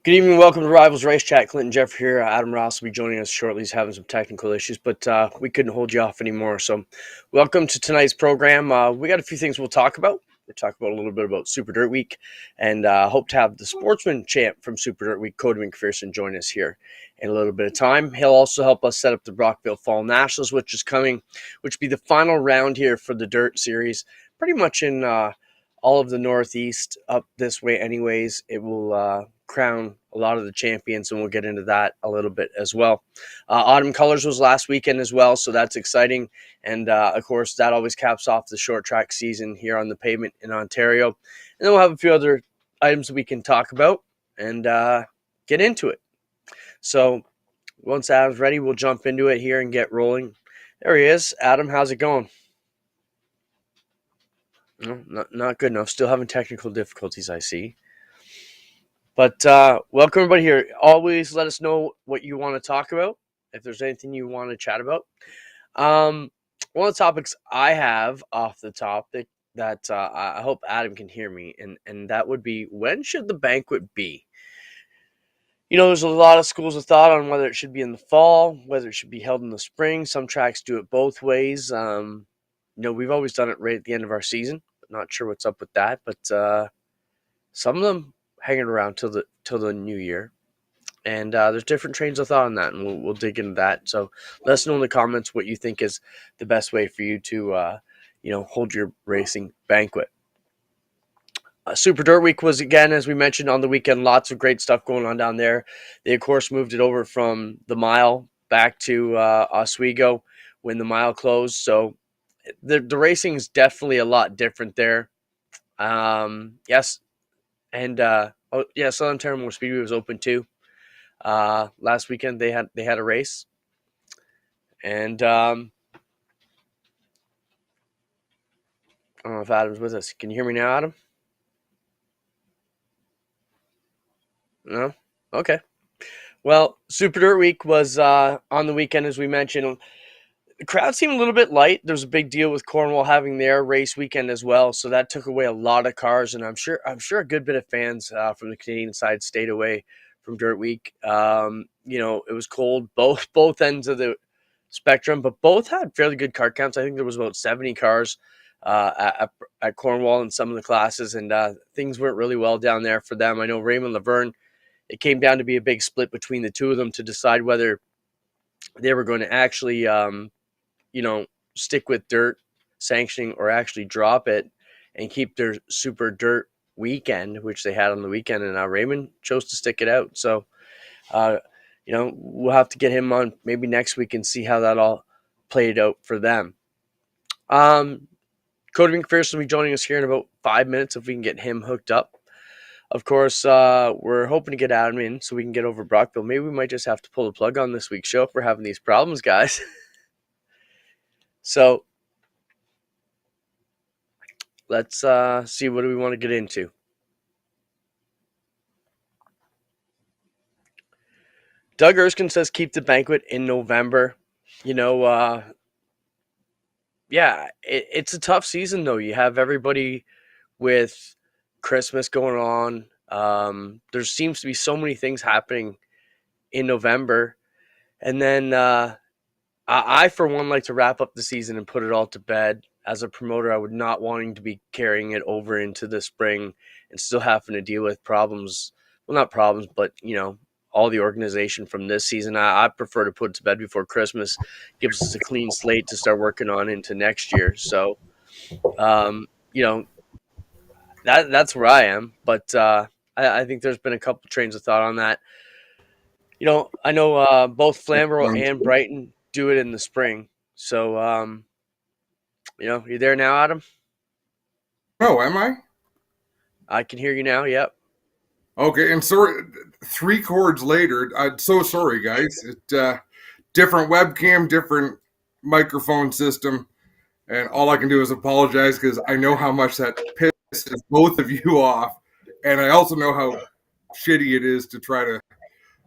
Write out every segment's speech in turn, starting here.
Good evening. Welcome to Rivalz Race Chat. Clinton Geoffrey here. Adam Ross will be joining us shortly. He's having some technical issues, but we couldn't hold you off anymore. So, welcome to tonight's program. We got a few things we'll talk about. We'll talk about a little bit about Super Dirt Week, and hope to have the sportsman champ from Super Dirt Week, Cody McPherson, join us here in a little bit of time. He'll also help us set up the Brockville Fall Nationals, which is coming, which will be the final round here for the Dirt Series. Pretty much in all of the Northeast up this way, anyways. It will crown a lot of the champions, and we'll get into that a little bit as well. Autumn Colors was last weekend as well, so that's exciting. And, of course, that always caps off the short track season here on the pavement in Ontario. And then we'll have a few other items that we can talk about and get into it. So once Adam's ready, we'll jump into it here and get rolling. There he is. Adam, how's it going? No, not good enough. Still having technical difficulties, I see. But welcome everybody here. Always let us know what you want to talk about. If there's anything you want to chat about. One of the topics I have off the topic that I hope Adam can hear me, and that would be, when should the banquet be? You know, there's a lot of schools of thought on whether it should be in the fall, whether it should be held in the spring. Some tracks do it both ways. We've always done it right at the end of our season. Not sure what's up with that, but some of them hanging around till the new year, and there's different trains of thought on that, and we'll dig into that. So let us know in the comments what you think is the best way for you to hold your racing banquet. Super Dirt Week was, again, as we mentioned, on the weekend. Lots of great stuff going on down there. They of course moved it over from the mile back to Oswego when the mile closed, so the racing is definitely a lot different there. Yes. And Southern Ontario Speedway was open too. Last weekend they had a race, and I don't know if Adam's with us. Can you hear me now, Adam? No? Okay. Well, Super Dirt Week was on the weekend, as we mentioned. The crowd seemed a little bit light. There's a big deal with Cornwall having their race weekend as well, so that took away a lot of cars, and I'm sure a good bit of fans from the Canadian side stayed away from Dirt Week. It was cold, both ends of the spectrum, but both had fairly good car counts. I think there was about 70 cars at Cornwall in some of the classes, and things went really well down there for them. I know Raymond Laverne, it came down to be a big split between the two of them to decide whether they were going to actually stick with dirt sanctioning or actually drop it and keep their Super Dirt weekend, which they had on the weekend. And Raymond chose to stick it out. So, we'll have to get him on maybe next week and see how that all played out for them. Cody McPherson will be joining us here in about 5 minutes if we can get him hooked up. Of course, we're hoping to get Adam in so we can get over Brockville. Maybe we might just have to pull the plug on this week's show if we're having these problems, guys. So let's see, what do we want to get into? Doug Erskine says keep the banquet in November. It's a tough season, though. You have everybody with Christmas going on. There seems to be so many things happening in November. And then I, for one, like to wrap up the season and put it all to bed. As a promoter, I would not wanting to be carrying it over into the spring and still having to deal with problems. Well, not problems, but, all the organization from this season. I prefer to put it to bed before Christmas. Gives us a clean slate to start working on into next year. So, that's where I am. But I think there's been a couple trains of thought on that. I know both Flamborough and Brighton do it in the spring. So, you there now, Adam? Oh, am I? I can hear you now. Yep. Okay, and sorry, 3 chords later. I'm so sorry, guys. Different webcam, different microphone system, and all I can do is apologize because I know how much that pisses both of you off, and I also know how shitty it is to try to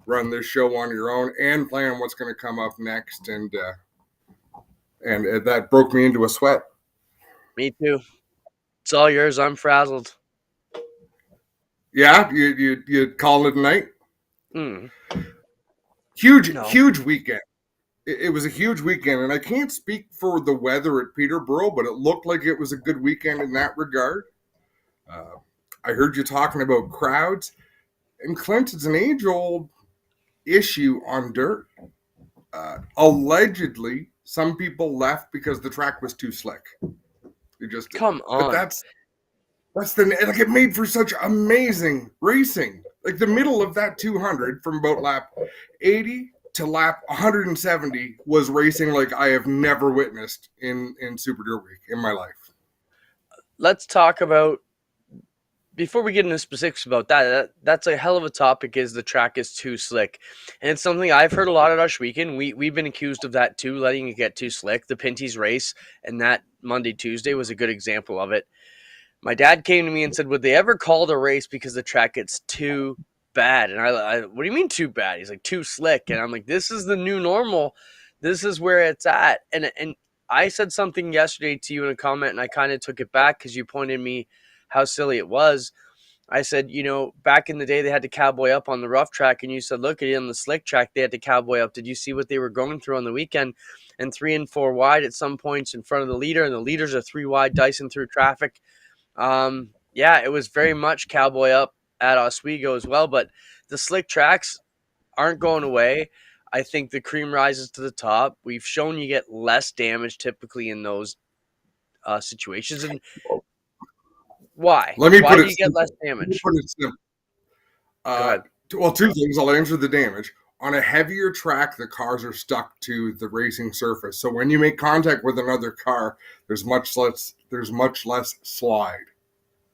run this show on your own and plan what's going to come up next, and that broke me into a sweat. Me too. It's all yours. I'm frazzled. Yeah, you call it a night? Mm. No. Huge weekend. It was a huge weekend, and I can't speak for the weather at Peterborough, but it looked like it was a good weekend in that regard. Uh, I heard you talking about crowds, and Clint, it's an age-old issue on dirt. Allegedly, some people left because the track was too slick. It just, Come but on. that's the like it made for such amazing racing. Like the middle of that 200 from about lap 80 to lap 170 was racing like I have never witnessed in Super Dirt Week in my life. Let's talk about, before we get into specifics about that's a hell of a topic, is the track is too slick. And it's something I've heard a lot at Rush Weekend. We've been accused of that too, letting it get too slick. The Pinty's race and that Monday, Tuesday was a good example of it. My dad came to me and said, would they ever call the race because the track gets too bad? And I what do you mean too bad? He's like, too slick. And I'm like, this is the new normal. This is where it's at. And I said something yesterday to you in a comment, and I kind of took it back because you pointed me how silly it was. I said, back in the day, they had to cowboy up on the rough track, and you said, look at it on the slick track, they had to cowboy up. Did you see what they were going through on the weekend? And 3 and 4 wide at some points in front of the leader, and the leaders are 3 wide, dicing through traffic. Yeah, it was very much cowboy up at Oswego as well, but the slick tracks aren't going away. I think the cream rises to the top. We've shown you get less damage typically in those situations. And why? Let me Why put do it you get less simple. damage? Go Uh, ahead. well, two things. I'll answer the damage. On a heavier track, the cars are stuck to the racing surface. So when you make contact with another car, there's much less slide.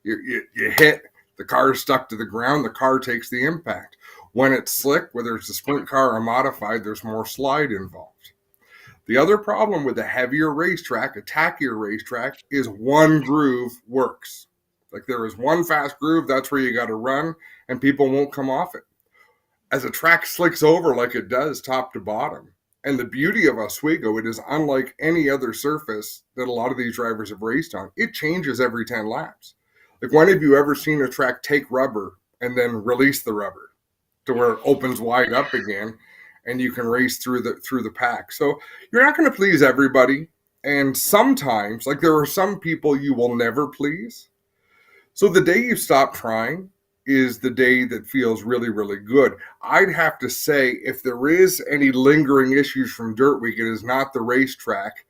You hit, the car is stuck to the ground, the car takes the impact. When it's slick, whether it's a sprint car or modified, there's more slide involved. The other problem with a heavier racetrack, a tackier racetrack, is one groove works. Like there is one fast groove, that's where you got to run, and people won't come off it. As a track slicks over like it does top to bottom, and the beauty of Oswego, it is unlike any other surface that a lot of these drivers have raced on. It changes every 10 laps. Like, when have you ever seen a track take rubber and then release the rubber to where it opens wide up again and you can race through the pack? So you're not going to please everybody. And sometimes, like, there are some people you will never please. So the day you stop trying is the day that feels really, really good. I'd have to say, if there is any lingering issues from Dirt Week, it is not the racetrack,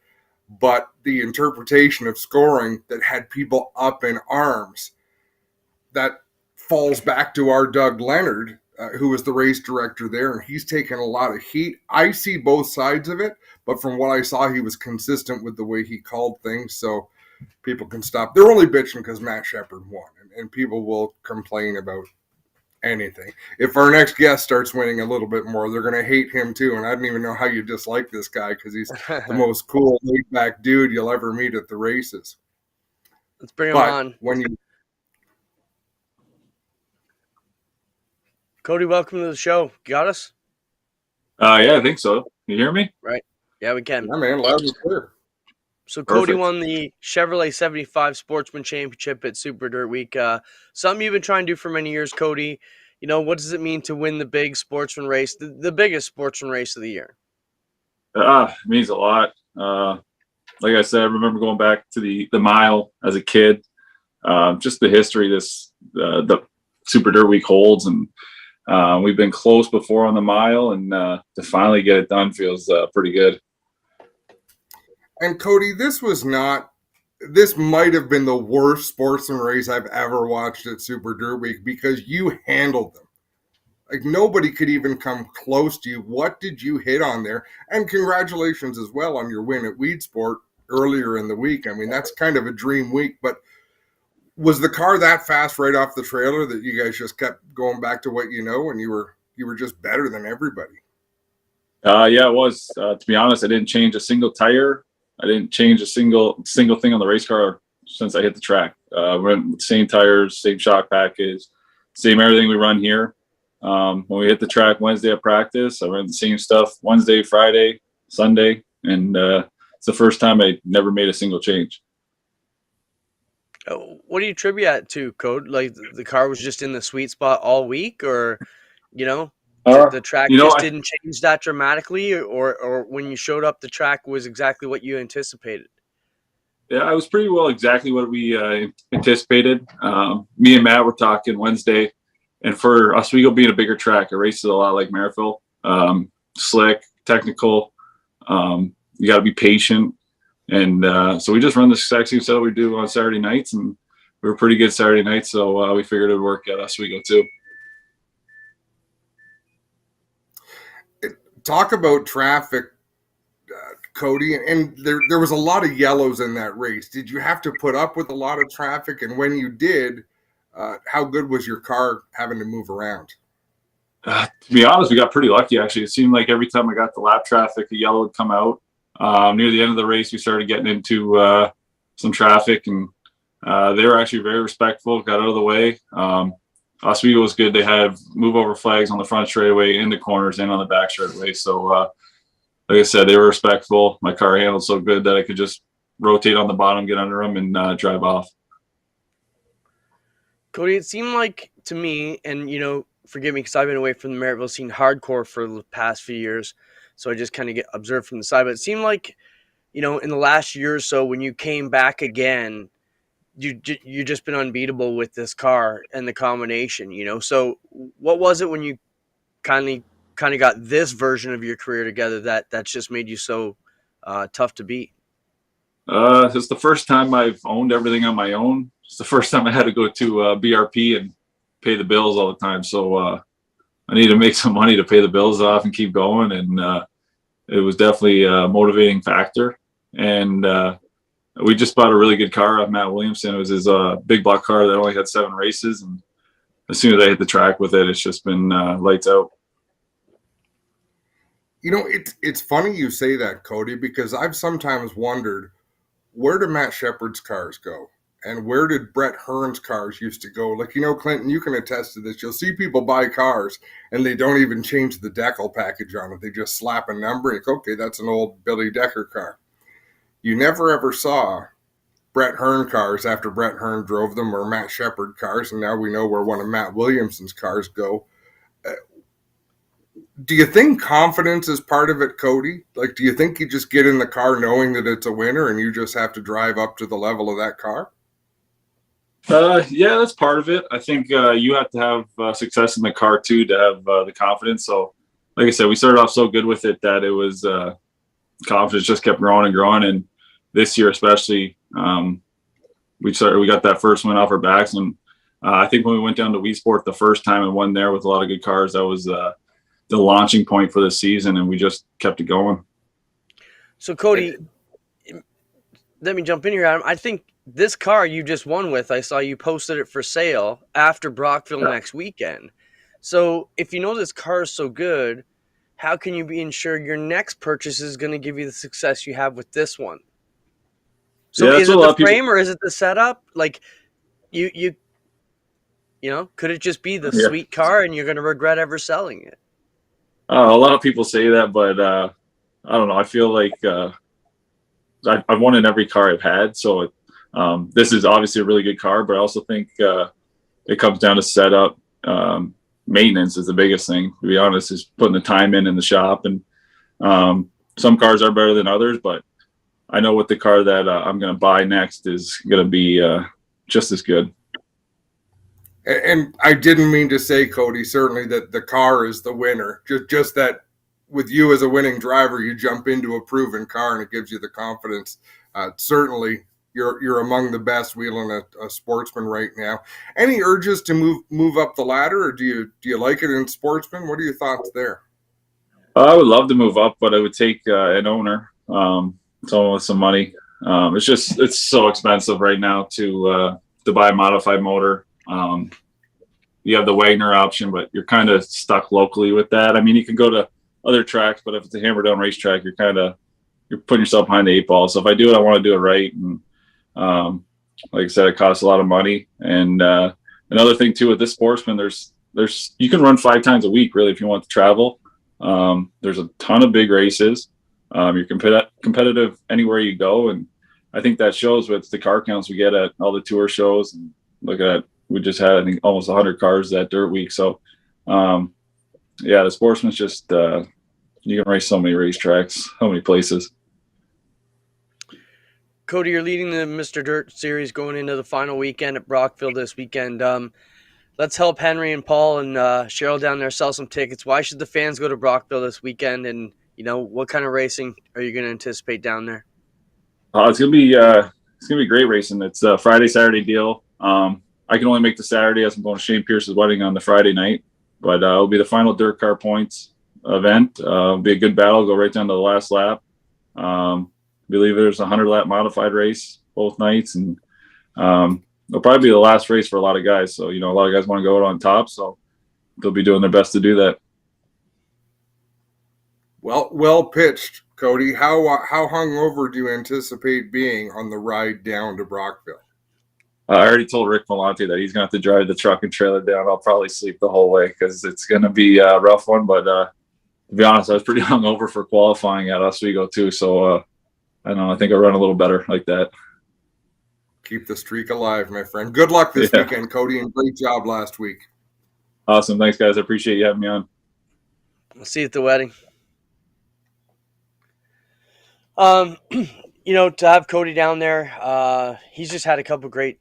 but the interpretation of scoring that had people up in arms. That falls back to our Doug Leonard, who was the race director there, and he's taken a lot of heat. I see both sides of it, but from what I saw, he was consistent with the way he called things, so people can stop. They're only bitching because Matt Shepard won, and people will complain about anything. If our next guest starts winning a little bit more, they're going to hate him too. And I don't even know how you dislike this guy, because he's the most cool, laid-back dude you'll ever meet at the races. Let's bring him But on. when you Cody, welcome to the show. Got us? Yeah, I think so. You hear me? Right. Yeah, we can. yeah, man, loud and clear. So Cody Perfect. won the Chevrolet 75 Sportsman Championship at Super Dirt Week. Something you've been trying to do for many years, Cody. What does it mean to win the big sportsman race, the biggest sportsman race of the year? It means a lot. Like I said, I remember going back to the mile as a kid. Just the history the Super Dirt Week holds, and we've been close before on the mile, and to finally get it done feels pretty good. And Cody, this might have been the worst sportsman race I've ever watched at Super Dirt Week, because you handled them. Like, nobody could even come close to you. What did you hit on there? And congratulations as well on your win at Weed Sport earlier in the week. I mean, that's kind of a dream week, but was the car that fast right off the trailer that you guys just kept going back to what you know, and you were just better than everybody? Yeah, it was. To be honest, I didn't change a single tire. I didn't change a single thing on the race car since I hit the track. We're in the same tires, same shock package, same everything we run here. When we hit the track Wednesday at practice, I ran the same stuff Wednesday, Friday, Sunday, and it's the first time I never made a single change. What do you attribute that to, Code? Like the car was just in the sweet spot all week, or, The track just didn't change that dramatically, or when you showed up, the track was exactly what you anticipated? Yeah, it was pretty well exactly what we anticipated. Me and Matt were talking Wednesday, and for Oswego being a bigger track, it races a lot like Maryville. Slick, technical. You got to be patient, and so we just run the exact same setup we do on Saturday nights, and we were pretty good Saturday nights, so we figured it would work at Oswego too. Talk about traffic, Cody, and there was a lot of yellows in that race. Did you have to put up with a lot of traffic? And when you did, how good was your car having to move around? To be honest, we got pretty lucky, actually. It seemed like every time I got the lap traffic, the yellow would come out. Near the end of the race, we started getting into some traffic, and they were actually very respectful, got out of the way. Oswego was good. They had move over flags on the front straightaway, in the corners, and on the back straightaway. So, like I said, they were respectful. My car handled so good that I could just rotate on the bottom, get under them, and drive off. Cody, it seemed like to me, and forgive me because I've been away from the Maryville scene hardcore for the past few years, so I just kind of get observed from the side. But it seemed like, in the last year or so, when you came back again, you just been unbeatable with this car and the combination. So what was it when you kind of got this version of your career together that's just made you so tough to beat? It's the first time I've owned everything on my own. It's the first time I had to go to BRP and pay the bills all the time. So I need to make some money to pay the bills off and keep going. And it was definitely a motivating factor. And we just bought a really good car off Matt Williamson. It was his big block car that only had 7 races. And as soon as I hit the track with it, it's just been lights out. It's funny you say that, Cody, because I've sometimes wondered, where do Matt Shepard's cars go? And where did Brett Hearn's cars used to go? Like, Clinton, you can attest to this. You'll see people buy cars and they don't even change the decal package on it. They just slap a number and okay, that's an old Billy Decker car. You never ever saw Brett Hearn cars after Brett Hearn drove them, or Matt Shepard cars, and now we know where one of Matt Williamson's cars go. Do you think confidence is part of it, Cody? Like, do you think you just get in the car knowing that it's a winner and you just have to drive up to the level of that car? Yeah, that's part of it. I think you have to have success in the car too to have the confidence. So, like I said, we started off so good with it that it was confidence just kept growing and growing. And this year, especially, we got that first win off our backs. And I think when we went down to Wii Sport the first time and won there with a lot of good cars, that was the launching point for the season, and we just kept it going. So, Cody, let me jump in here, Adam. I think this car you just won with, I saw you posted it for sale after Brockville next weekend. So if you know this car is so good, how can you be ensured your next purchase is going to give you the success you have with this one? So is it the frame or is it the setup? Like you could it just be the sweet car and you're going to regret ever selling it? A lot of people say that, but I don't know. I feel like I've won in every car I've had. So this is obviously a really good car, but I also think it comes down to setup. Maintenance is the biggest thing, to be honest, is putting the time in the shop. And some cars are better than others, but I know with the car that I'm going to buy next is going to be just as good. And I didn't mean to say, Cody, certainly that the car is the winner. Just that with you as a winning driver, you jump into a proven car and it gives you the confidence. Certainly, you're among the best wheeling a Sportsman right now. Any urges to move up the ladder, or do you like it in Sportsman? What are your thoughts there? I would love to move up, but I would take an owner, someone with some money. It's so expensive right now to buy a modified motor. You have the Wagner option, but you're kind of stuck locally with that. I mean, you can go to other tracks, but if it's a hammer down racetrack, you're putting yourself behind the 8 ball. So if I do it, I want to do it right. And like I said, it costs a lot of money. And another thing too with this Sportsman, there's you can run 5 times a week really if you want to travel. There's a ton of big races. You're competitive anywhere you go, and I think that shows with the car counts we get at all the tour shows. And look at, we just had I think almost 100 cars that dirt week. So Yeah, the Sportsman's just you can race so many racetracks, so many places. Cody, you're leading the Mr. Dirt series going into the final weekend at Brockville this weekend. Let's help Henry and Paul and Cheryl down there sell some tickets. Why should the fans go to Brockville this weekend? And what kind of racing are you going to anticipate down there? It's gonna be great racing. It's a Friday Saturday deal. I can only make the Saturday as I'm going to Shane Pierce's wedding on the Friday night, but it'll be the final dirt car points event. It'll be a good battle. Go right down to the last lap. I believe there's a 100-lap modified race both nights, and it'll probably be the last race for a lot of guys. So a lot of guys want to go out on top, so they'll be doing their best to do that. Well pitched, Cody. How hungover do you anticipate being on the ride down to Brockville? I already told Rick Malonte that he's going to have to drive the truck and trailer down. I'll probably sleep the whole way because it's going to be a rough one. But to be honest, I was pretty hungover for qualifying at Oswego too. So I don't know. I think I'll run a little better like that. Keep the streak alive, my friend. Good luck this weekend, Cody, and great job last week. Awesome. Thanks, guys. I appreciate you having me on. I'll see you at the wedding. To have Cody down there, he's just had a couple great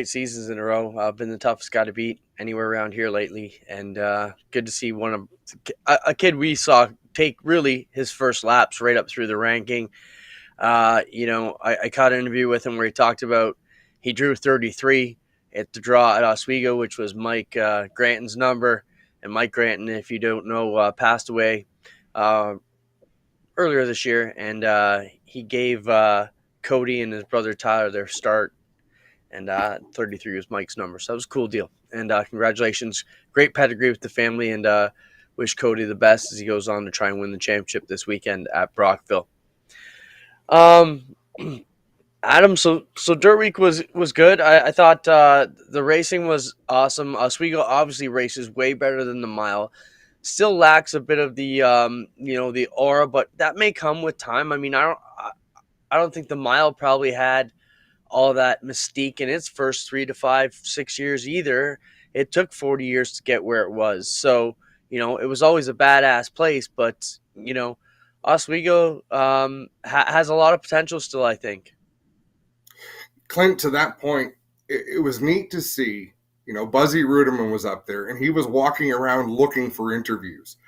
seasons in a row. Been the toughest guy to beat anywhere around here lately, and good to see a kid we saw take really his first laps right up through the ranking. I caught an interview with him where he talked about he drew 33 at the draw at Oswego, which was Mike Granton's number, and Mike Granton, if you don't know, passed away earlier this year, and he gave Cody and his brother Tyler their start, and 33 was Mike's number. So that was a cool deal. And congratulations. Great pedigree with the family, and wish Cody the best as he goes on to try and win the championship this weekend at Brockville. Adam, so Dirt Week was good. I thought the racing was awesome. Oswego obviously races way better than the mile. Still lacks a bit of the the aura, but that may come with time. I mean, I don't think the mile probably had all that mystique in its first 3 to 5, 6 years either. It took 40 years to get where it was. So, it was always a badass place, but, Oswego has a lot of potential still, I think. Clint, to that point, it was neat to see, Buzzy Ruderman was up there and he was walking around looking for interviews.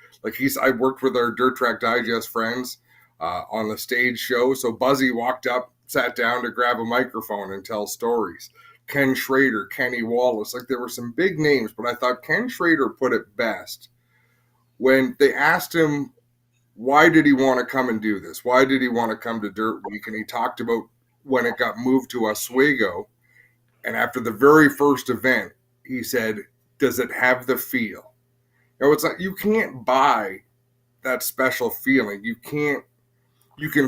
I worked with our Dirt Track Digest friends on the stage show. So Buzzy walked up, sat down to grab a microphone and tell stories. Ken Schrader, Kenny Wallace, there were some big names, but I thought Ken Schrader put it best when they asked him, why did he want to come and do this? Why did he want to come to Dirt Week? And he talked about when it got moved to Oswego. And after the very first event, he said, does it have the feel? It's like you can't buy that special feeling. You can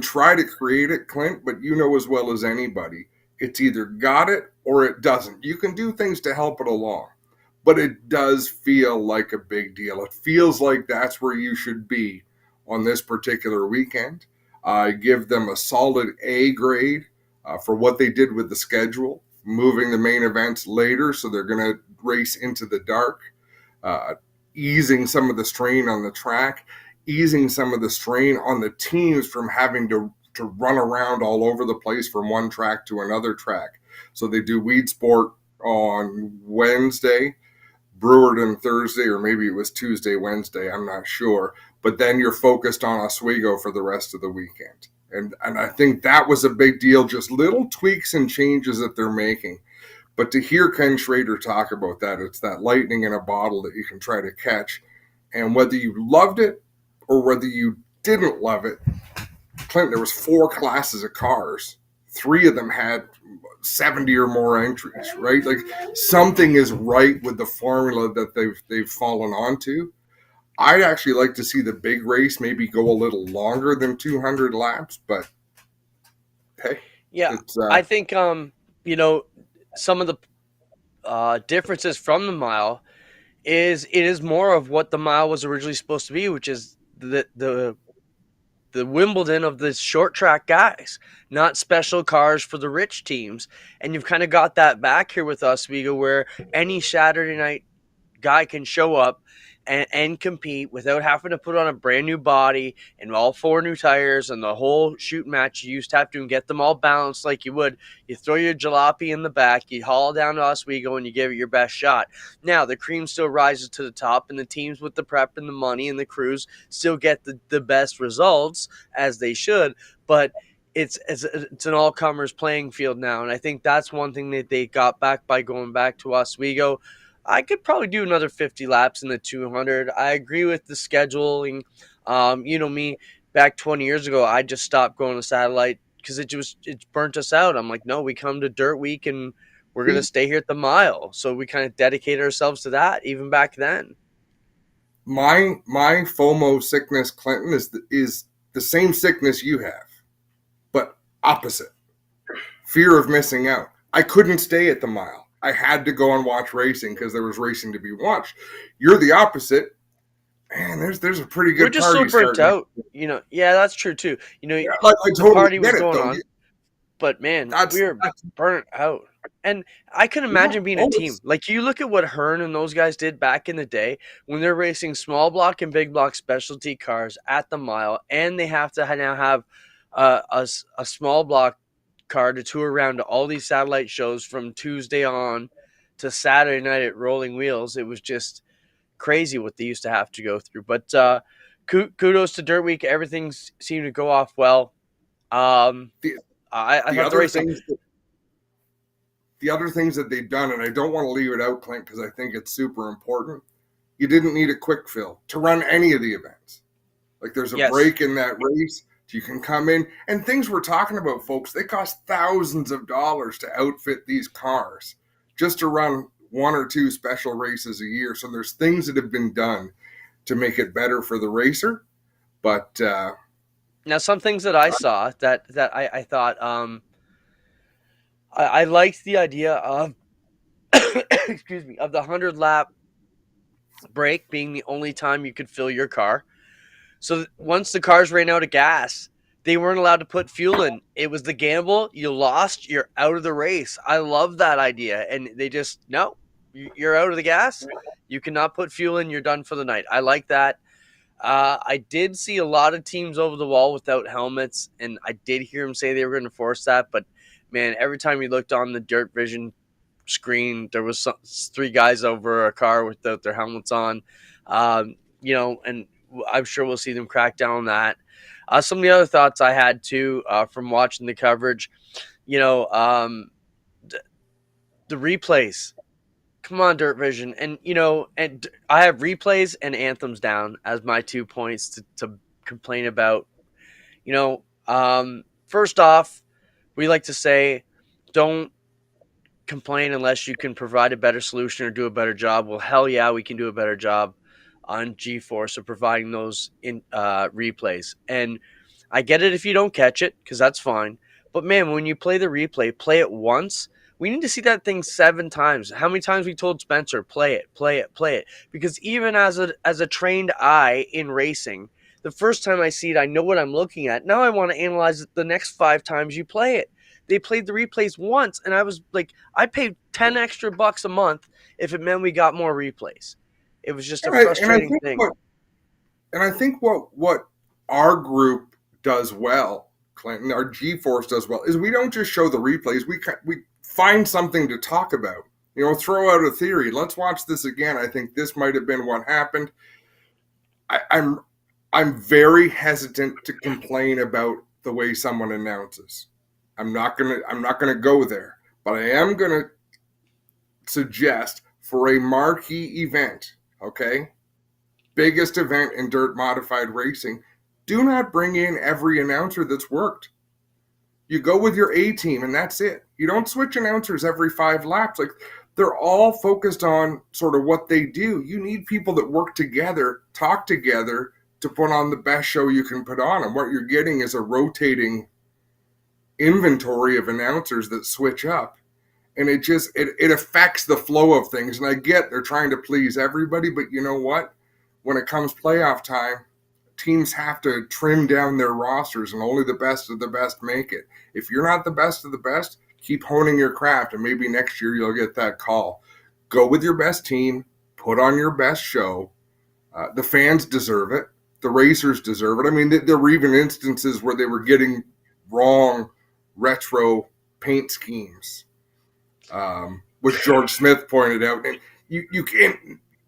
try to create it, Clint, but as well as anybody, it's either got it or it doesn't. You can do things to help it along, but it does feel like a big deal. It feels like that's where you should be on this particular weekend. I give them a solid A grade for what they did with the schedule, moving the main events later, so they're going to race into the dark, easing some of the strain on the track, easing some of the strain on the teams from having to run around all over the place from one track to another track. So they do Weed Sport on Wednesday, Brewerton Thursday, or maybe it was Tuesday, Wednesday, I'm not sure. But then you're focused on Oswego for the rest of the weekend. And I think that was a big deal, just little tweaks and changes that they're making. But to hear Ken Schrader talk about that, it's that lightning in a bottle that you can try to catch. And whether you loved it or whether you didn't love it, Clint, there was 4 classes of cars. 3 of them had 70 or more entries, right? Something is right with the formula that they've fallen onto. I'd actually like to see the big race maybe go a little longer than 200 laps, but hey. Yeah, I think, some of the differences from the mile is it is more of what the mile was originally supposed to be, which is the Wimbledon of the short track guys, not special cars for the rich teams. And you've kind of got that back here with Oswego, where any Saturday night guy can show up and compete without having to put on a brand new body and all 4 new tires and the whole shoot match you used to have to and get them all balanced like you would. You throw your jalopy in the back, you haul down to Oswego, and you give it your best shot. Now, the cream still rises to the top, and the teams with the prep and the money and the crews still get the best results, as they should, but it's an all-comers playing field now, and I think that's one thing that they got back by going back to Oswego. I could probably do another 50 laps in the 200. I agree with the scheduling. Me, back 20 years ago, I just stopped going to satellite because it burnt us out. I'm like, no, we come to Dirt Week and we're going to stay here at the mile. So we kind of dedicated ourselves to that even back then. My FOMO sickness, Clinton, is the same sickness you have, but opposite. Fear of missing out. I couldn't stay at the mile. I had to go and watch racing because there was racing to be watched. You're the opposite. Man, there's a pretty good. We're just so burnt out. Yeah, that's true too. I totally the party was get it, going though. on, but man, we're burnt out. And I can imagine being a team. Like, you look at what Hearn and those guys did back in the day when they're racing small block and big block specialty cars at the mile, and they have to now have a small block car to tour around to all these satellite shows from Tuesday on to Saturday night at Rolling Wheels. It was just crazy what they used to have to go through. But kudos to Dirt Week. Everything seemed to go off well. The other things that they've done, and I don't want to leave it out, Clint, because I think it's super important. You didn't need a quick fill to run any of the events. Like, there's a break in that race. You can come in, and things we're talking about, folks, they cost thousands of dollars to outfit these cars just to run 1 or 2 special races a year. So there's things that have been done to make it better for the racer. But now, some things that I saw that I thought I liked the idea of excuse me, of the 100 lap break being the only time you could fill your car. So once the cars ran out of gas, they weren't allowed to put fuel in. It was the gamble. You lost, you're out of the race. I love that idea. And they just, no, you're out of the gas. You cannot put fuel in. You're done for the night. I like that. I did see a lot of teams over the wall without helmets, and I did hear them say they were going to force that. But, man, every time you looked on the Dirt Vision screen, there was 3 guys over a car without their helmets on, and I'm sure we'll see them crack down on that. Some of the other thoughts I had too from watching the coverage, the replays. Come on, Dirt Vision, and I have replays and anthems down as my 2 points to complain about. First off, we like to say, don't complain unless you can provide a better solution or do a better job. Well, hell yeah, we can do a better job on G-Force of providing those in replays. And I get it if you don't catch it, because that's fine. But, man, when you play the replay, play it once. We need to see that thing 7 times. How many times we told Spencer, play it, play it, play it? Because even as a trained eye in racing, the first time I see it, I know what I'm looking at. Now I want to analyze it the next 5 times you play it. They played the replays once, and I was like, I paid $10 extra a month if it meant we got more replays. It was just a frustrating thing. I think what our group does well, Clinton, our G-Force does well, is we don't just show the replays. We find something to talk about. Throw out a theory. Let's watch this again. I think this might have been what happened. I'm very hesitant to complain about the way someone announces. I'm not gonna go there, but I am gonna suggest for a marquee event, okay, biggest event in dirt modified racing, do not bring in every announcer that's worked. You go with your A team and that's it. You don't switch announcers every 5 laps. Like, they're all focused on sort of what they do. You need people that work together, talk together to put on the best show you can put on. And what you're getting is a rotating inventory of announcers that switch up. And it affects the flow of things. And I get they're trying to please everybody, but you know what? When it comes playoff time, teams have to trim down their rosters, and only the best of the best make it. If you're not the best of the best, keep honing your craft, and maybe next year you'll get that call. Go with your best team, put on your best show, The fans deserve it. The racers deserve it. I mean, there were even instances where they were getting wrong retro paint schemes, which George Smith pointed out. And you can't,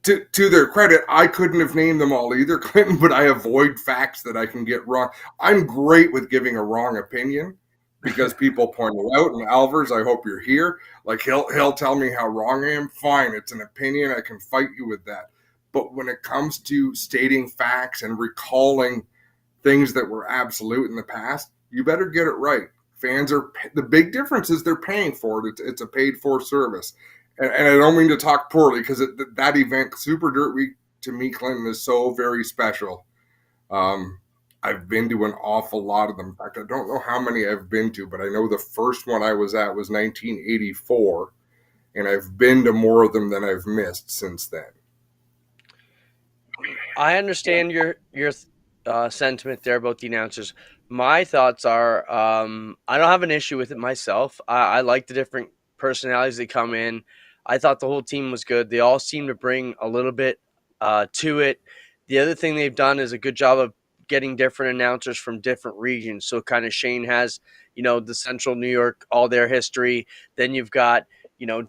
to their credit, I couldn't have named them all either, Clinton, but I avoid facts that I can get wrong. I'm great with giving a wrong opinion because people point it out. And Alvars, I hope you're here. Like he'll tell me how wrong I am. Fine, it's an opinion. I can fight you with that. But when it comes to stating facts and recalling things that were absolute in the past, you better get it right. Fans are, the big difference is they're paying for it. It's a paid for service. And I don't mean to talk poorly because that event, Super Dirt Week, to me, Clinton, is so very special. I've been to an awful lot of them. In fact, I don't know how many I've been to, but I know the first one I was at was 1984, and I've been to more of them than I've missed since then. I understand your sentiment there about the announcers. My thoughts are, I don't have an issue with it myself. I like the different personalities that come in. I thought the whole team was good. They all seem to bring a little bit to it. The other thing they've done is a good job of getting different announcers from different regions. So kind of Shane has, the Central New York, all their history. Then you've got,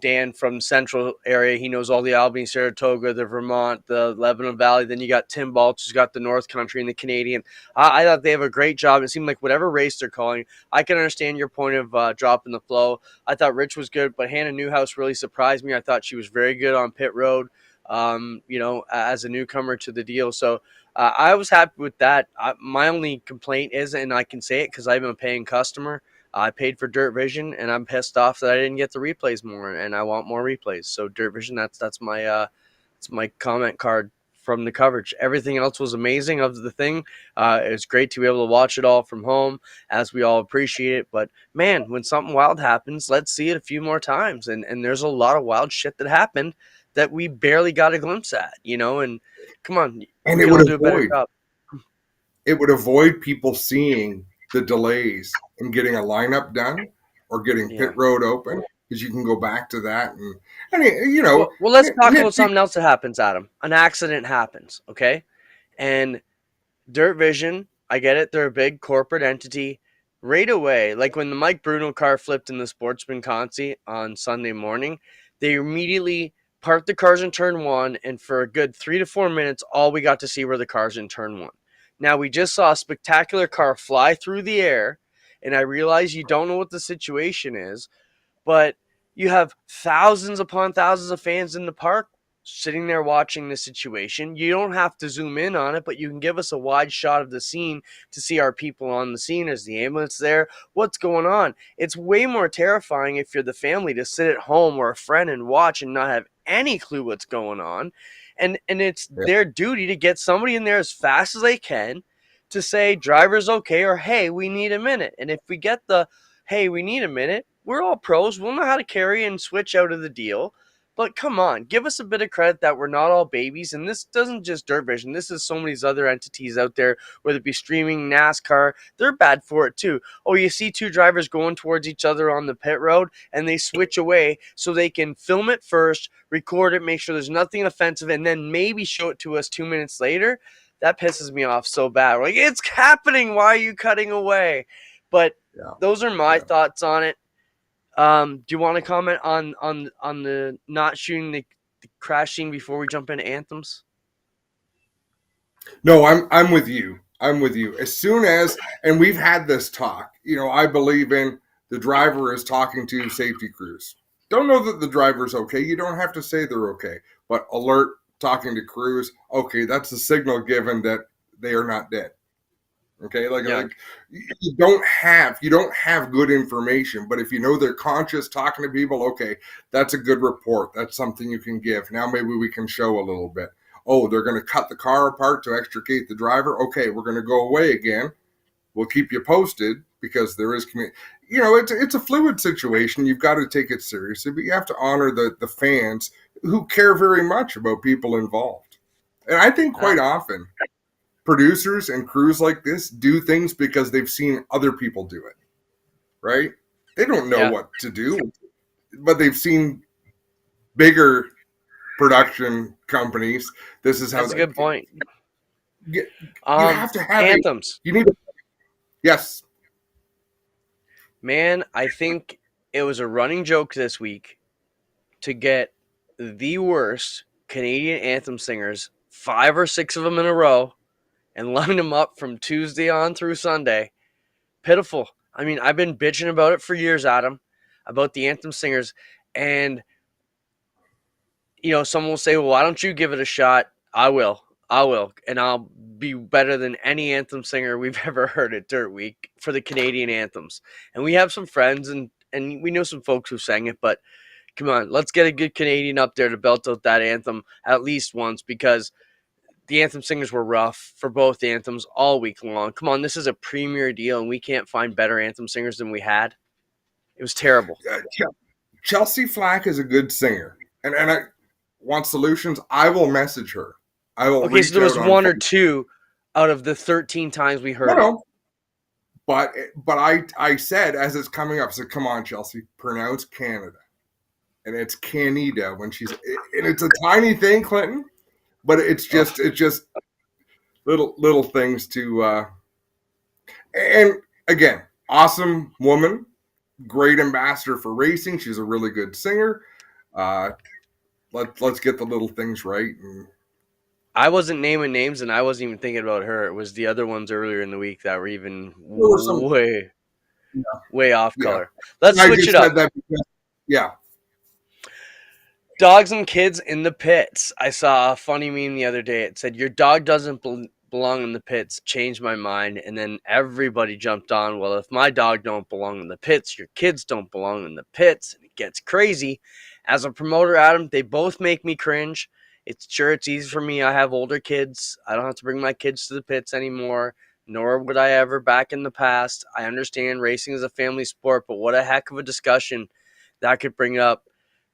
Dan from Central area. He knows all the Albany, Saratoga, the Vermont, the Lebanon Valley. Then you got Tim Balch, who's got the North Country and the Canadian. I thought they have a great job. It seemed like whatever race they're calling, I can understand your point of dropping the flow. I thought Rich was good, but Hannah Newhouse really surprised me. I thought she was very good on pit road, as a newcomer to the deal. So I was happy with that. My only complaint is, and I can say it because I'm a paying customer, I paid for Dirt Vision, and I'm pissed off that I didn't get the replays more, and I want more replays. So Dirt Vision, that's my comment card from the coverage. Everything else was amazing of the thing. It was great to be able to watch it all from home, as we all appreciate it. But man, when something wild happens, let's see it a few more times. And there's a lot of wild shit that happened that we barely got a glimpse at, and come on, And we it can all would do a better job. It would avoid people seeing the delays in getting a lineup done or getting pit road open, because you can go back to that. And I mean, Well, let's talk about something else that happens, Adam. An accident happens, okay? And Dirt Vision, I get it. They're a big corporate entity. Right away, like when the Mike Bruno car flipped in the Sportsman Consi on Sunday morning, they immediately parked the cars in turn one, and for a good 3 to 4 minutes, all we got to see were the cars in turn one. Now, we just saw a spectacular car fly through the air, and I realize you don't know what the situation is, but you have thousands upon thousands of fans in the park sitting there watching the situation. You don't have to zoom in on it, but you can give us a wide shot of the scene to see our people on the scene. Is the ambulance there? What's going on? It's way more terrifying if you're the family to sit at home or a friend and watch and not have any clue what's going on. And it's their duty to get somebody in there as fast as they can to say, driver's okay, or hey, we need a minute. And if we get the hey, we need a minute, we're all pros. We'll know how to carry and switch out of the deal. But come on, give us a bit of credit that we're not all babies. And this doesn't just Dirt Vision. This is so many other entities out there, whether it be streaming, NASCAR. They're bad for it too. Oh, you see two drivers going towards each other on the pit road, and they switch away so they can film it first, record it, make sure there's nothing offensive, and then maybe show it to us 2 minutes later. That pisses me off so bad. We're like, it's happening. Why are you cutting away? But those are my thoughts on it. Do you want to comment on the not shooting the crash scene before we jump into anthems? No, I'm with you. I'm with you. As soon as, and we've had this talk, I believe in the driver is talking to safety crews. Don't know that the driver's okay. You don't have to say they're okay, but alert, talking to crews. Okay, that's the signal given that they are not dead. Okay, like you don't have good information, but if you know they're conscious, talking to people, okay, that's a good report. That's something you can give. Now maybe we can show a little bit. Oh, they're going to cut the car apart to extricate the driver. Okay, we're going to go away again. We'll keep you posted because there is it's a fluid situation. You've got to take it seriously, but you have to honor the fans who care very much about people involved. And I think quite often producers and crews like this do things because they've seen other people do it, right? They don't know what to do, but they've seen bigger production companies. This is how That's a good point. You have to have anthems. You need to. Yes. Man, I think it was a running joke this week to get the worst Canadian anthem singers, 5 or 6 of them in a row, and line them up from Tuesday on through Sunday. Pitiful. I mean, I've been bitching about it for years, Adam, about the anthem singers. And, someone will say, well, why don't you give it a shot? I will. And I'll be better than any anthem singer we've ever heard at Dirt Week for the Canadian anthems. And we have some friends and we know some folks who sang it, but come on, let's get a good Canadian up there to belt out that anthem at least once, because the anthem singers were rough for both anthems all week long. Come on, this is a premier deal, and we can't find better anthem singers than we had. It was terrible. Chelsea Flack is a good singer, and I want solutions. I will message her. I will. Okay, so there was one or two out of the 13 times we heard it. But I said, as it's coming up, I said, come on, Chelsea, pronounce Canada. And it's Canada when she's, and it's a tiny thing, Clinton, but it's just little things to, and again, awesome woman, great ambassador for racing. She's a really good singer. Let's get the little things right. And I wasn't naming names, and I wasn't even thinking about her. It was the other ones earlier in the week that were even way off color. Let's switch it up. Yeah. Dogs and kids in the pits. I saw a funny meme the other day. It said, your dog doesn't belong in the pits. Changed my mind. And then everybody jumped on, well, if my dog don't belong in the pits, your kids don't belong in the pits. And it gets crazy. As a promoter, Adam, they both make me cringe. It's easy for me. I have older kids. I don't have to bring my kids to the pits anymore, nor would I ever back in the past. I understand racing is a family sport, but what a heck of a discussion that could bring up,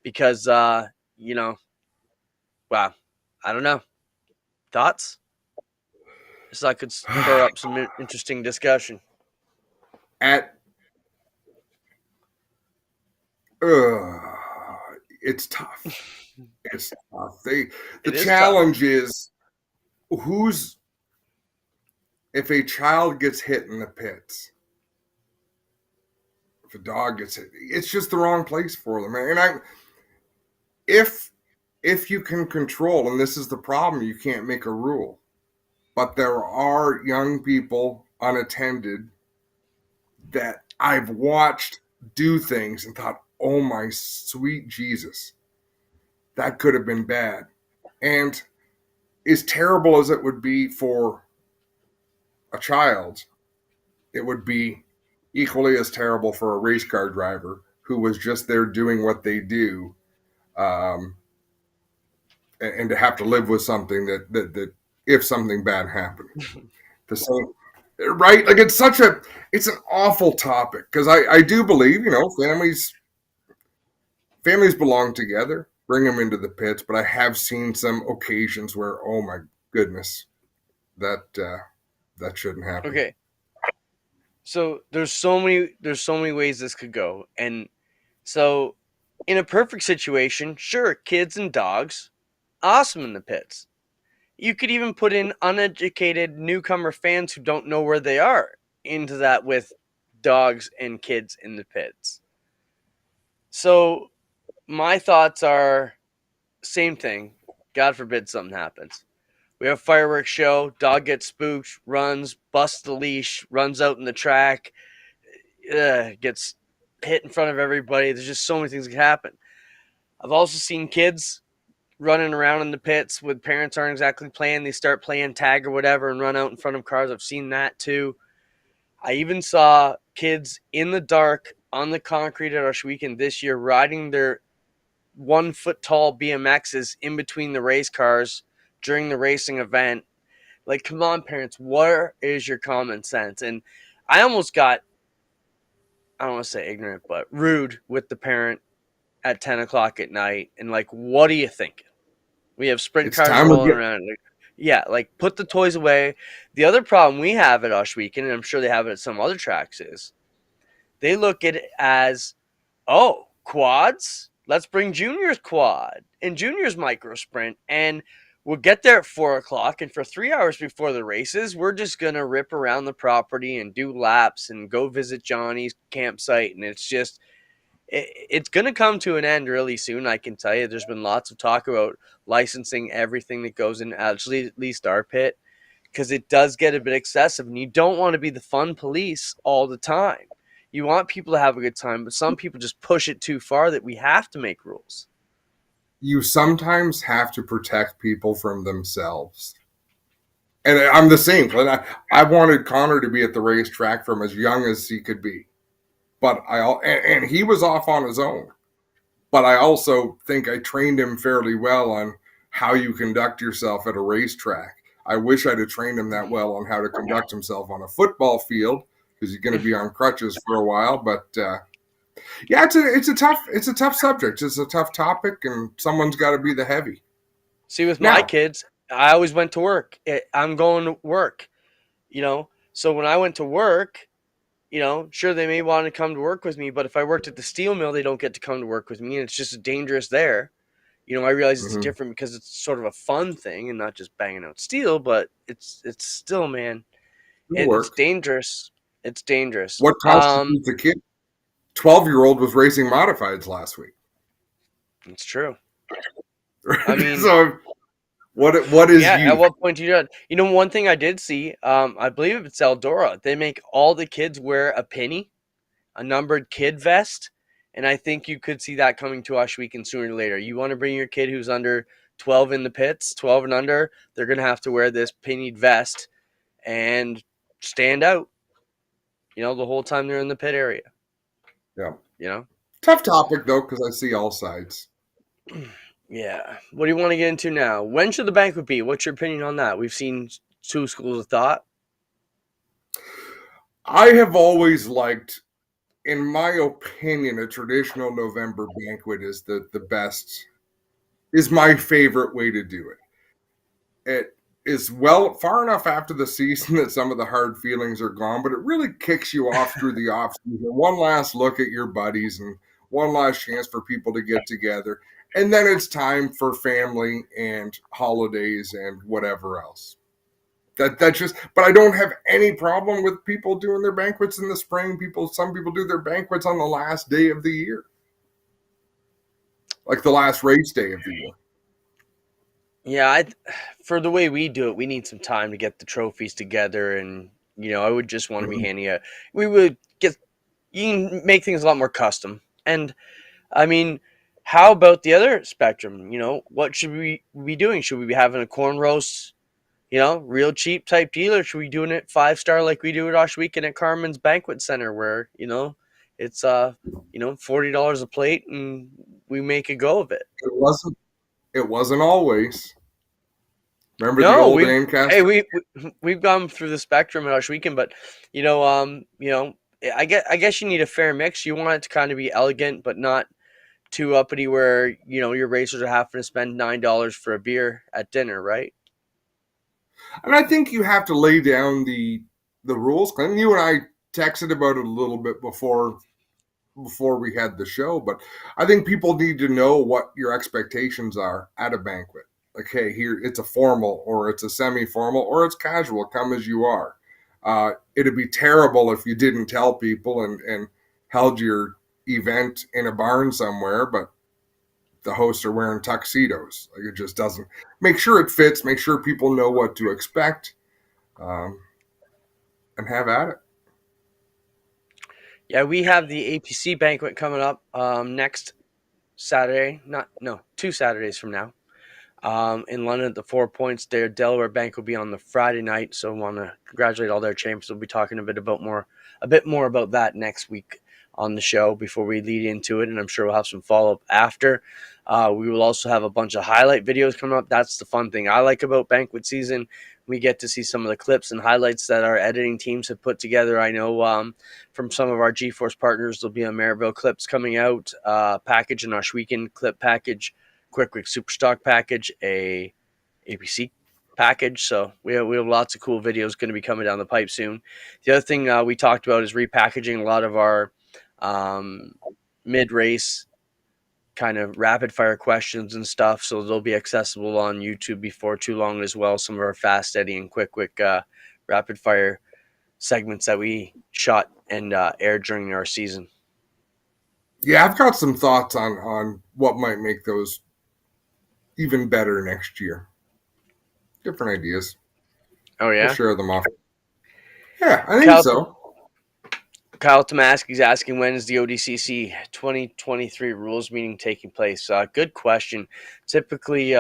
because, wow, I don't know. Thoughts? So I could spur up some interesting discussion. It's tough. It's tough. The challenge is if a child gets hit in the pits, if a dog gets hit, it's just the wrong place for them. And if you can control, and this is the problem, you can't make a rule, but there are young people unattended that I've watched do things and thought, oh my sweet Jesus, that could have been bad. And as terrible as it would be for a child, it would be equally as terrible for a race car driver who was just there doing what they do, and to have to live with something that if something bad happened. Right? Like it's an awful topic, because I do believe, families belong together, bring them into the pits, but I have seen some occasions where, oh my goodness, that shouldn't happen. Okay. So there's so many ways this could go. And so in a perfect situation, sure, kids and dogs, awesome in the pits. You could even put in uneducated newcomer fans who don't know where they are into that with dogs and kids in the pits. So my thoughts are same thing. God forbid something happens. We have a fireworks show. Dog gets spooked, runs, busts the leash, runs out in the track, gets hit in front of everybody. There's just so many things that can happen. I've also seen kids running around in the pits with parents aren't exactly playing. They start playing tag or whatever and run out in front of cars. I've seen that too. I even saw kids in the dark on the concrete at Odcc this year riding their 1 foot tall BMXs in between the race cars during the racing event. Like, come on, parents, where is your common sense? And I almost got, I don't want to say ignorant, but rude with the parent at 10 o'clock at night. And like, what are you thinking? We have sprint cars rolling around. Like, put the toys away. The other problem we have at Odcc, and I'm sure they have it at some other tracks, is they look at it as, oh, quads, let's bring Junior's quad and Junior's micro sprint, and we'll get there at 4 o'clock. And for 3 hours before the races, we're just gonna rip around the property and do laps and go visit Johnny's campsite. And it's going to come to an end really soon. I can tell you, there's been lots of talk about licensing everything that goes in, actually, at least our pit, because it does get a bit excessive, and you don't want to be the fun police all the time. You want people to have a good time, but some people just push it too far that we have to make rules. You sometimes have to protect people from themselves. And I'm the same. I wanted Connor to be at the racetrack from as young as he could be. But and he was off on his own. But I also think I trained him fairly well on how you conduct yourself at a racetrack. I wish I'd have trained him that well on how to conduct himself on a football field, because he's going to be on crutches for a while. But yeah, it's a tough subject. It's a tough topic, and someone's got to be the heavy. See, with my kids, I always went to work. I'm going to work, So when I went to work, sure, they may want to come to work with me, but if I worked at the steel mill, they don't get to come to work with me, and it's just dangerous there. I realize it's different because it's sort of a fun thing and not just banging out steel, but it's still, man, it's dangerous. It's dangerous. What constitutes a kid? 12-year-old was racing modifieds last week. It's true. I mean, so what is yeah, youth? At what point do you do it? One thing I did see, I believe it's Eldora. They make all the kids wear a penny, a numbered kid vest, and I think you could see that coming to Osh Weekend sooner or later. You want to bring your kid who's under 12 in the pits, 12 and under, they're going to have to wear this pennied vest and stand out, the whole time they're in the pit area. Yeah. Tough topic, though, because I see all sides. Yeah. What do you want to get into now? When should the banquet be? What's your opinion on that? We've seen two schools of thought. I have always liked, in my opinion, a traditional November banquet is the best, is my favorite way to do it. It is far enough after the season that some of the hard feelings are gone, but it really kicks you off through the off season. One last look at your buddies and one last chance for people to get together. And then it's time for family and holidays and whatever else. But I don't have any problem with people doing their banquets in the spring. Some people do their banquets on the last day of the year, like the last race day of the year. Yeah, for the way we do it, we need some time to get the trophies together, and I would just want to be handing out. You can make things a lot more custom, and I mean, how about the other spectrum? What should we be doing? Should we be having a corn roast? Real cheap type deal, or should we be doing it 5-star like we do at Osh Weekend at Carmen's Banquet Center, where it's $40 a plate and we make a go of it. It wasn't always. Remember the old Ancaster? Hey, we've gone through the spectrum at Osh Weekend, but I guess you need a fair mix. You want it to kind of be elegant, but not too uppity, where your racers are having to spend $9 for a beer at dinner, right? And I think you have to lay down the rules. Clinton, you and I texted about it a little bit before we had the show, but I think people need to know what your expectations are at a banquet. Like, hey, here it's a formal, or it's a semi-formal, or it's casual. Come as you are. It'd be terrible if you didn't tell people and held your event in a barn somewhere, but the hosts are wearing tuxedos. Like, it just doesn't. Make sure it fits. Make sure people know what to expect, and have at it. Yeah, we have the APC banquet coming up next Saturday. 2 Saturdays from now. In London at the 4 Points. Their Delaware Bank will be on the Friday night, so I want to congratulate all their champions. We'll be talking a bit more about that next week on the show before we lead into it, and I'm sure we'll have some follow-up after. We will also have a bunch of highlight videos coming up. That's the fun thing I like about banquet season. We get to see some of the clips and highlights that our editing teams have put together. I know from some of our G-Force partners, there'll be a Maryville clips coming out, package, and our Weekend clip package, Quick Superstock package, a APC package. So we have lots of cool videos going to be coming down the pipe soon. The other thing we talked about is repackaging a lot of our mid-race kind of rapid fire questions and stuff. So they'll be accessible on YouTube before too long as well. Some of our fast, steady, and quick rapid fire segments that we shot and aired during our season. Yeah, I've got some thoughts on what might make those even better next year. Different ideas. Oh, yeah? We'll share them off. Yeah, I think Kyle, so. Kyle Tomaski's asking, when is the ODCC 2023 rules meeting taking place? Good question. Typically, we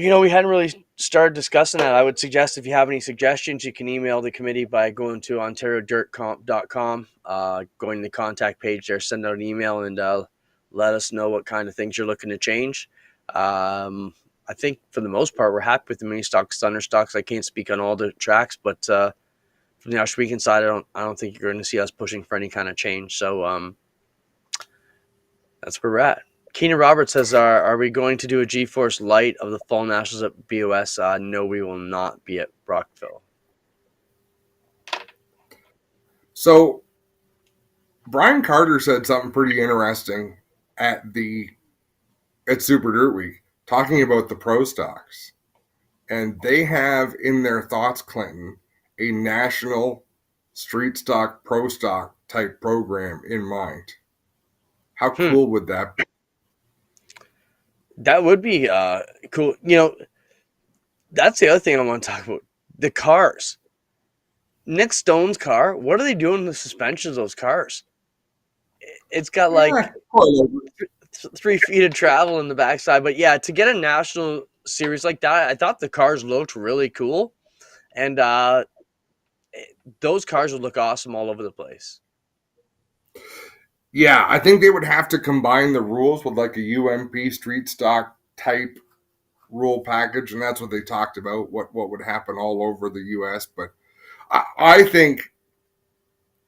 hadn't really started discussing that. I would suggest if you have any suggestions, you can email the committee by going to ontariodirtcomp.com, going to the contact page there, send out an email, and let us know what kind of things you're looking to change. I think for the most part, we're happy with the mini stocks, thunder stocks. I can't speak on all the tracks, but from the Ashweekend side, I don't think you're going to see us pushing for any kind of change. So that's where we're at. Keenan Roberts says, are we going to do a G-Force Light of the Fall Nationals at BOS? No, we will not be at Brockville. So Brian Carter said something pretty interesting at Super Dirt Week, talking about the pro stocks. And they have in their thoughts, Clinton, a national street stock, pro stock type program in mind. How cool would that be? That would be cool. That's the other thing I want to talk about. The cars. Nick Stone's car, what are they doing to the suspensions of those cars? It's got 3 feet of travel in the backside. But yeah, to get a national series like that, I thought the cars looked really cool. And those cars would look awesome all over the place. Yeah, I think they would have to combine the rules with like a UMP street stock type rule package, and that's what they talked about, what would happen all over the U.S. But I think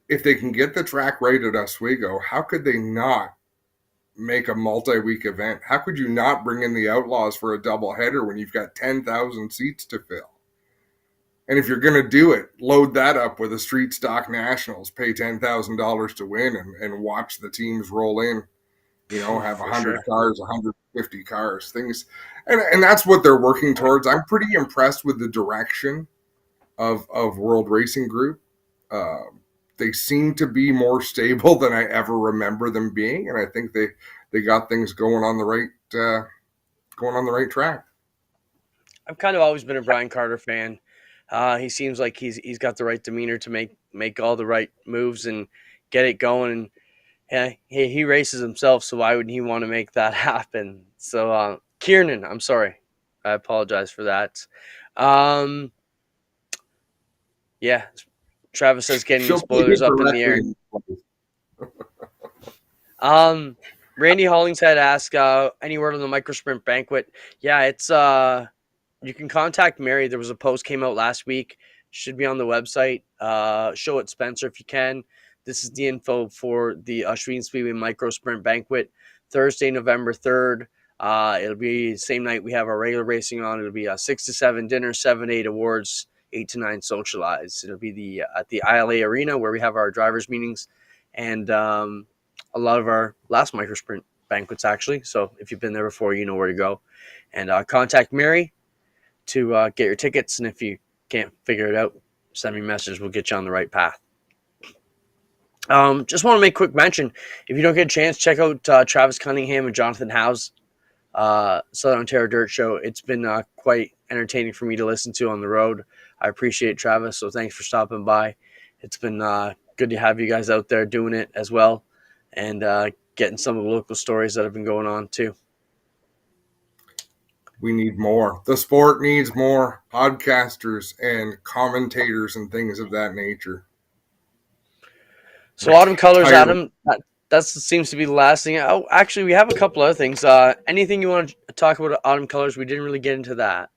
if they can get the track right at Oswego, how could they not make a multi-week event? How could you not bring in the Outlaws for a doubleheader when you've got 10,000 seats to fill? And if you're going to do it, load that up with a street stock nationals, pay $10,000 to win and watch the teams roll in, have 100 cars, 150 cars, things. And that's what they're working towards. I'm pretty impressed with the direction of World Racing Group. They seem to be more stable than I ever remember them being. And I think they got things going on the right track. I've kind of always been a Brian Carter fan. He seems like he's got the right demeanor to make all the right moves and get it going. And he races himself, so why wouldn't he want to make that happen? So Kiernan, I'm sorry, I apologize for that. Yeah, Travis says getting spoilers up in the air. Randy Hollingshead asked, any word on the microsprint banquet? Yeah, it's you can contact Mary. There was a post came out last week. Should be on the website. Show it Spencer if you can. This is the info for the Ashween Speedway Micro Sprint Banquet, Thursday, November 3rd. It'll be the same night we have our regular racing on. It'll be 6 to 7 dinner, 7 to 8 awards, 8 to 9 socialized. It'll be at the ILA Arena where we have our drivers' meetings and a lot of our last micro sprint banquets, actually. So if you've been there before, you know where to go. And contact Mary to get your tickets. And if you can't figure it out, send me a message. We'll get you on the right path. Just want to make a quick mention. If you don't get a chance, check out Travis Cunningham and Jonathan Howe's Southern Ontario Dirt Show. It's been quite entertaining for me to listen to on the road. I appreciate it, Travis, so thanks for stopping by. It's been good to have you guys out there doing it as well and getting some of the local stories that have been going on too. We need more. The sport needs more podcasters and commentators and things of that nature. So Autumn Colors, Adam, that seems to be the last thing. Oh, actually, we have a couple other things. Anything you want to talk about Autumn Colors? We didn't really get into that.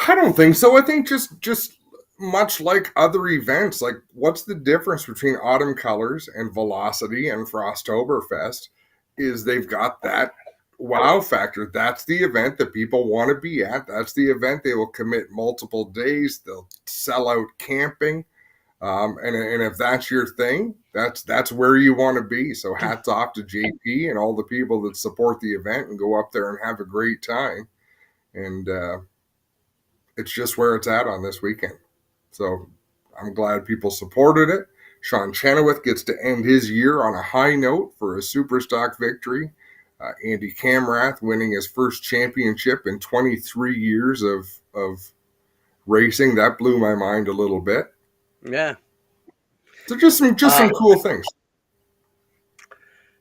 I don't think so. I think just much like other events, like what's the difference between Autumn Colors and Velocity and Frosttoberfest is they've got that wow factor. That's the event that people want to be at. That's the event they will commit multiple days. They'll sell out camping. And if that's your thing, that's where you want to be. So hats off to JP and all the people that support the event and go up there and have a great time. And it's just where it's at on this weekend. So I'm glad people supported it. Sean Chenoweth gets to end his year on a high note for a super stock victory. Andy Camrath winning his first championship in 23 years of racing. That blew my mind a little bit. Yeah. So just some cool things.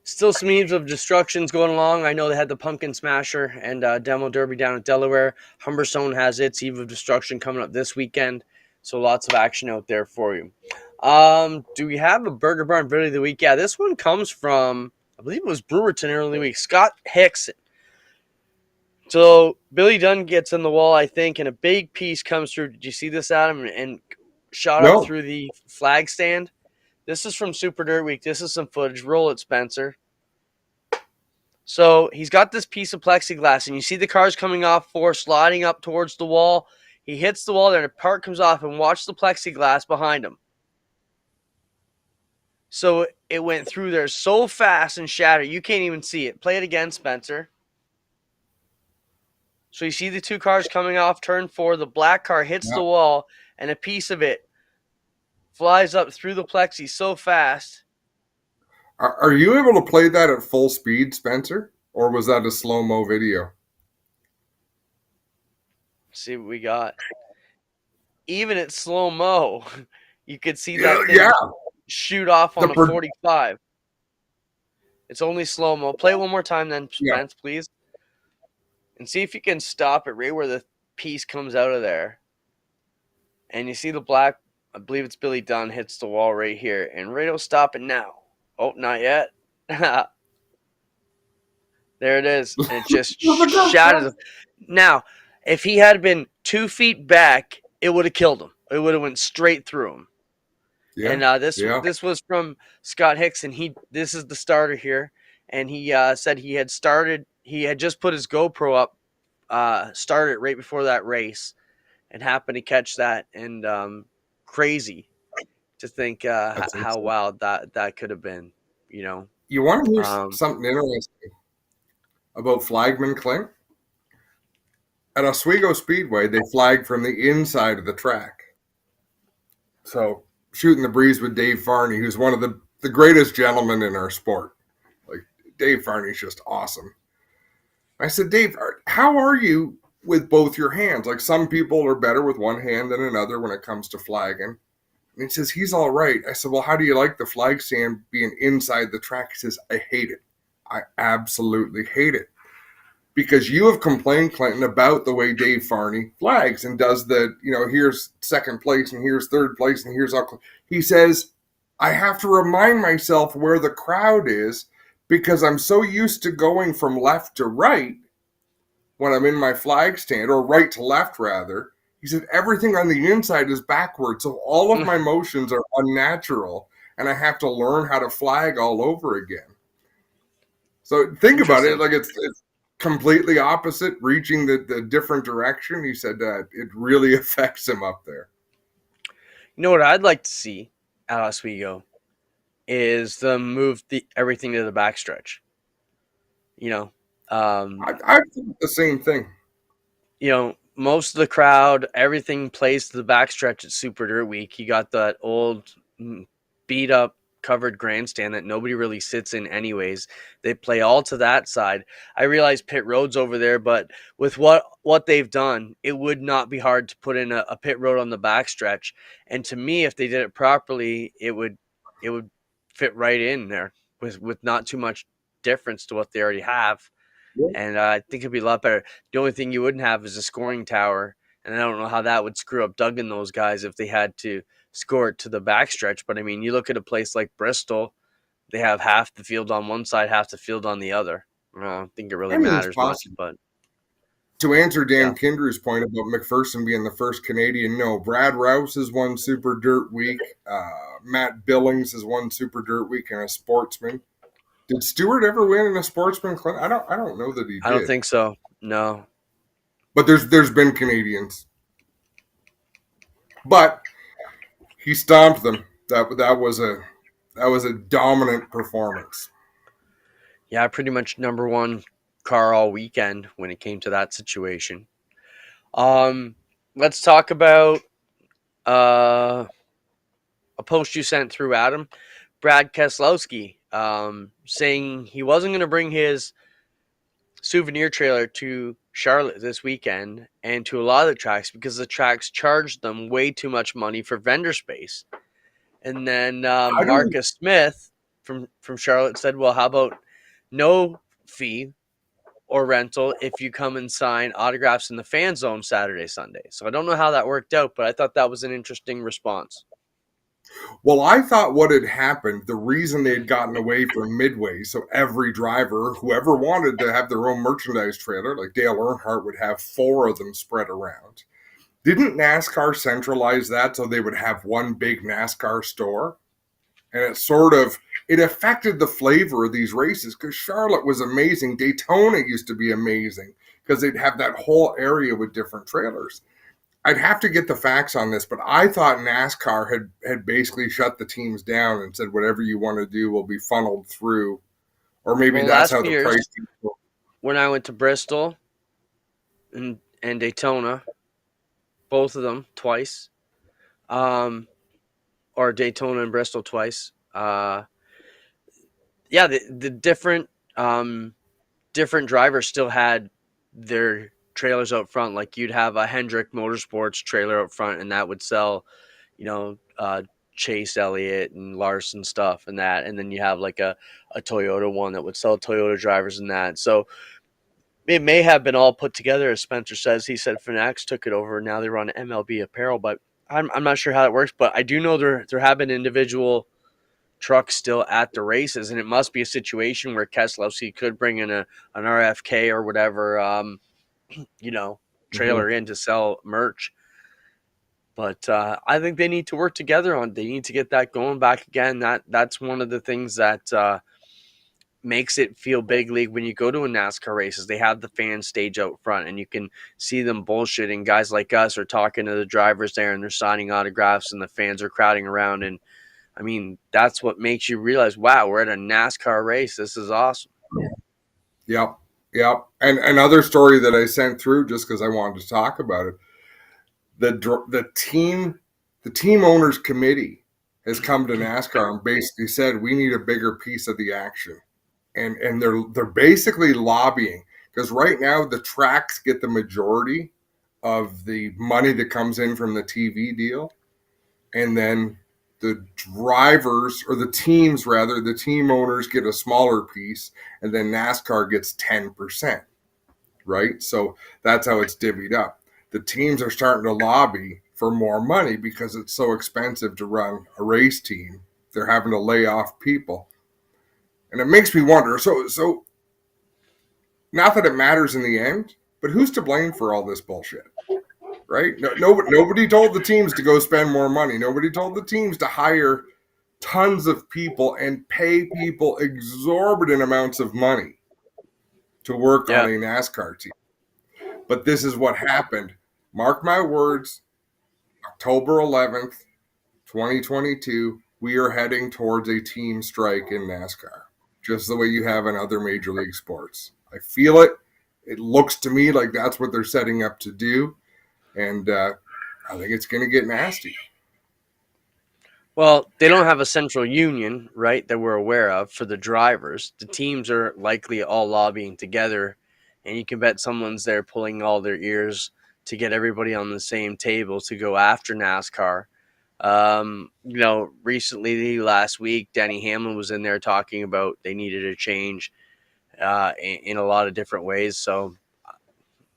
Still some Eves of Destructions going along. I know they had the Pumpkin Smasher and Demo Derby down in Delaware. Humberstone has its Eve of Destruction coming up this weekend. So lots of action out there for you. Do we have a Burger Barn video of the week? Yeah, this one comes from, I believe it was Brewerton early in the week. Scott Hickson. So Billy Dunn gets in the wall, I think, and a big piece comes through. Did you see this, Adam? And shot up through the flag stand. This is from Super Dirt Week. This is some footage. Roll it, Spencer. So he's got this piece of plexiglass, and you see the cars coming off sliding up towards the wall. He hits the wall there, and a part comes off, and watch the plexiglass behind him. So it went through there so fast and shattered, you can't even see it. Play it again, Spencer. So you see the two cars coming off turn 4. The black car hits the wall, and a piece of it flies up through the plexi so fast. Are you able to play that at full speed, Spencer? Or was that a slow-mo video? Let's see what we got. Even at slow-mo, you could see that thing shoot off on the 45. It's only slow-mo. Play it one more time then, Spence, please. And see if you can stop it right where the piece comes out of there. And you see the black, I believe it's Billy Dunn, hits the wall right here. And Rado, stop it now. Oh, not yet. There it is. And it just shatters. Now, if he had been 2 feet back, it would have killed him. It would have went straight through him. Yeah, and this was from Scott Hickson. This is the starter here. And he said he had just put his GoPro up, started right before that race, and happened to catch that. And crazy to think how wild that could have been, you know. You want to hear something interesting about Flagman Clint? At Oswego Speedway, they flag from the inside of the track. So, shooting the breeze with Dave Farney, who's one of the greatest gentlemen in our sport. Like, Dave Farney's just awesome. I said, Dave, how are you with both your hands? Like, some people are better with one hand than another when it comes to flagging. And he says, he's all right. I said, well, how do you like the flag stand being inside the track? He says, I hate it. I absolutely hate it. Because you have complained, Clinton, about the way Dave Farney flags and does here's second place and here's third place and here's all. He says, I have to remind myself where the crowd is because I'm so used to going from left to right when I'm in my flag stand, or right to left, rather. He said, everything on the inside is backwards, so all of my motions are unnatural, and I have to learn how to flag all over again. So think about it, like it's completely opposite, reaching the different direction. He said that it really affects him up there. You know what I'd like to see at Oswego is them move everything to the backstretch. You know, I think the same thing. You know, most of the crowd, everything plays to the backstretch at Super Dirt Week. You got that old beat up covered grandstand that nobody really sits in anyways. They play all to that side. I realize pit road's over there, but with what they've done, it would not be hard to put in a pit road on the backstretch. And to me, if they did it properly, it would fit right in there with not too much difference to what they already have. Yeah. And I think it'd be a lot better. The only thing you wouldn't have is a scoring tower, and I don't know how that would screw up Doug and those guys if they had to score it to the backstretch. But I mean, you look at a place like Bristol, they have half the field on one side, half the field on the other. I don't think it really matters much. But to answer Dan Kindrew's point about McPherson being the first Canadian, no, Brad Rouse has won Super Dirt Week. Matt Billings has won Super Dirt Week and a sportsman. Did Stewart ever win in a sportsman? I don't know that he did. I don't think so. No. But there's been Canadians. But he stomped them. That was a dominant performance. Yeah, pretty much number one car all weekend when it came to that situation. Let's talk about a post you sent through, Adam. Brad Keselowski saying he wasn't going to bring his souvenir trailer to Charlotte this weekend and to a lot of the tracks because the tracks charged them way too much money for vendor space. And then Marcus Smith from Charlotte said, well, how about no fee or rental if you come and sign autographs in the fan zone Saturday, Sunday? So I don't know how that worked out, but I thought that was an interesting response. Well, I thought what had happened, the reason they had gotten away from Midway, so every driver, whoever wanted to have their own merchandise trailer, like Dale Earnhardt would have 4 of them spread around. Didn't NASCAR centralize that so they would have one big NASCAR store? And it affected the flavor of these races because Charlotte was amazing. Daytona used to be amazing because they'd have that whole area with different trailers. I'd have to get the facts on this, but I thought NASCAR had basically shut the teams down and said whatever you want to do will be funneled through, or maybe that's how the price. When I went to Bristol and Daytona, both of them twice, or Daytona and Bristol twice. Yeah, the different drivers still had their trailers out front. Like you'd have a Hendrick Motorsports trailer out front, and that would sell, Chase Elliott and Larson stuff and that. And then you have like a Toyota one that would sell Toyota drivers and that. So it may have been all put together, as Spencer says. He said Fanatics took it over, and now they run MLB apparel, but I'm not sure how it works. But I do know there have been individual trucks still at the races, and it must be a situation where Keselowski could bring in an RFK or whatever, trailer in to sell merch. But I think they need to work together on. They need to get that going back again. That's one of the things that makes it feel big league when you go to a NASCAR races. They have the fan stage out front, and you can see them bullshitting. Guys like us are talking to the drivers there, and they're signing autographs, and the fans are crowding around. And I mean, that's what makes you realize, wow, we're at a NASCAR race. This is awesome. Yep. And another story that I sent through just because I wanted to talk about it. The team owners committee has come to NASCAR and basically said we need a bigger piece of the action, and they're basically lobbying because right now the tracks get the majority of the money that comes in from the TV deal, and then the drivers or the teams rather, the team owners get a smaller piece, and then NASCAR gets 10%, right? So that's how it's divvied up. The teams are starting to lobby for more money because it's so expensive to run a race team. They're having to lay off people. And it makes me wonder, so not that it matters in the end, but who's to blame for all this bullshit? Right? Nobody told the teams to go spend more money. Nobody told the teams to hire tons of people and pay people exorbitant amounts of money to work on a NASCAR team. But this is what happened. Mark my words, October 11th, 2022, we are heading towards a team strike in NASCAR, just the way you have in other major league sports. I feel it. It looks to me like that's what they're setting up to do. And I think it's going to get nasty. Well, they don't have a central union, right, that we're aware of for the drivers. The teams are likely all lobbying together, and you can bet someone's there pulling all their ears to get everybody on the same table to go after NASCAR. Recently, last week, Denny Hamlin was in there talking about they needed a change in a lot of different ways. So,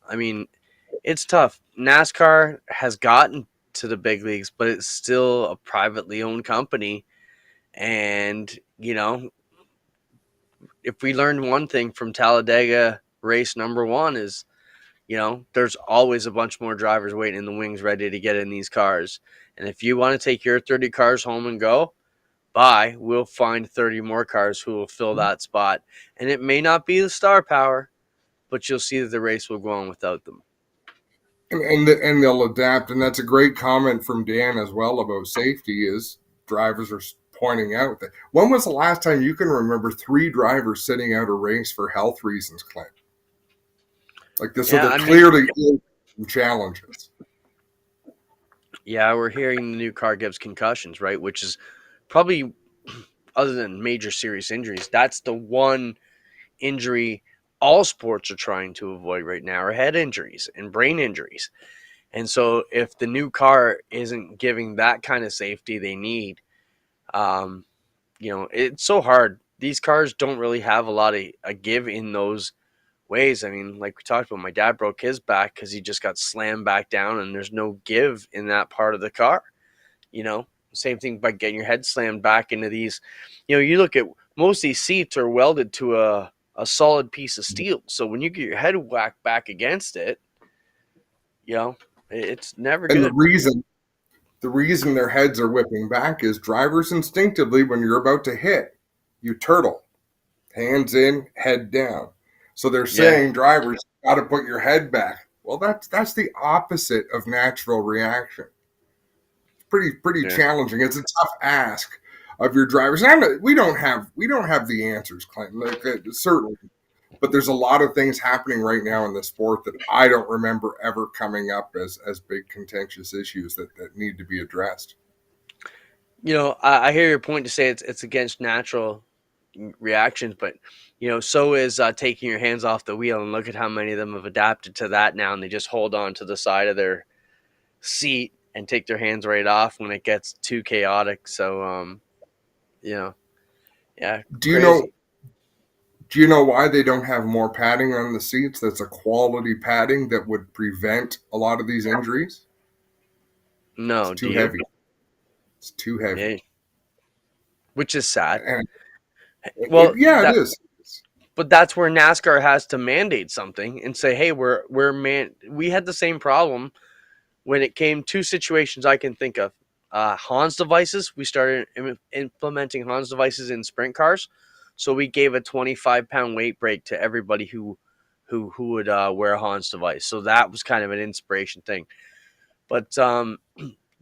I mean, it's tough. NASCAR has gotten to the big leagues, but it's still a privately owned company. And, if we learned one thing from Talladega race number 1 is, there's always a bunch more drivers waiting in the wings ready to get in these cars. And if you want to take your 30 cars home and go, we'll find 30 more cars who will fill that spot. And it may not be the star power, but you'll see that the race will go on without them. And they'll adapt. And that's a great comment from Dan as well about safety. Is drivers are pointing out that when was the last time you can remember 3 drivers sitting out a race for health reasons, Clint? Like this, so Yeah, they're I mean, clearly in challenges. yeah, we're hearing the new car gives concussions, right? Which is probably, other than major serious injuries, that's the one injury all sports are trying to avoid right now, are head injuries and brain injuries. And so if the new car isn't giving that kind of safety they need, um, it's so hard. These cars don't really have a lot of a give in those ways. I mean, like we talked about, my dad broke his back because he just got slammed back down, and there's no give in that part of the car. Same thing by getting your head slammed back into these. You look at most of these seats are welded to a solid piece of steel. So when you get your head whacked back against it, it's never And good. the reason their heads are whipping back is drivers instinctively, when you're about to hit, you turtle, hands in, head down. So they're saying, drivers, got to put your head back. Well, that's the opposite of natural reaction. It's pretty Yeah. challenging. It's a tough ask of your drivers. And we don't have the answers, Clinton. Certainly, but there's a lot of things happening right now in the sport that I don't remember ever coming up as big contentious issues that need to be addressed. I hear your point to say it's against natural reactions, but so is taking your hands off the wheel. And look at how many of them have adapted to that now, and they just hold on to the side of their seat and take their hands right off when it gets too chaotic. So, yeah, Do you know? crazy. Do you know why they don't have more padding on the seats? That's a quality padding that would prevent a lot of these injuries. It's No, do too you? heavy. It's too heavy. Yeah, which is sad. And Well, it is. but that's where NASCAR has to mandate something and say, hey, we had the same problem when it came to situations I can think of. Hans devices, we started implementing Hans devices in sprint cars. So we gave a 25-pound weight break to everybody who would wear a Hans device. So that was kind of an inspiration thing. But on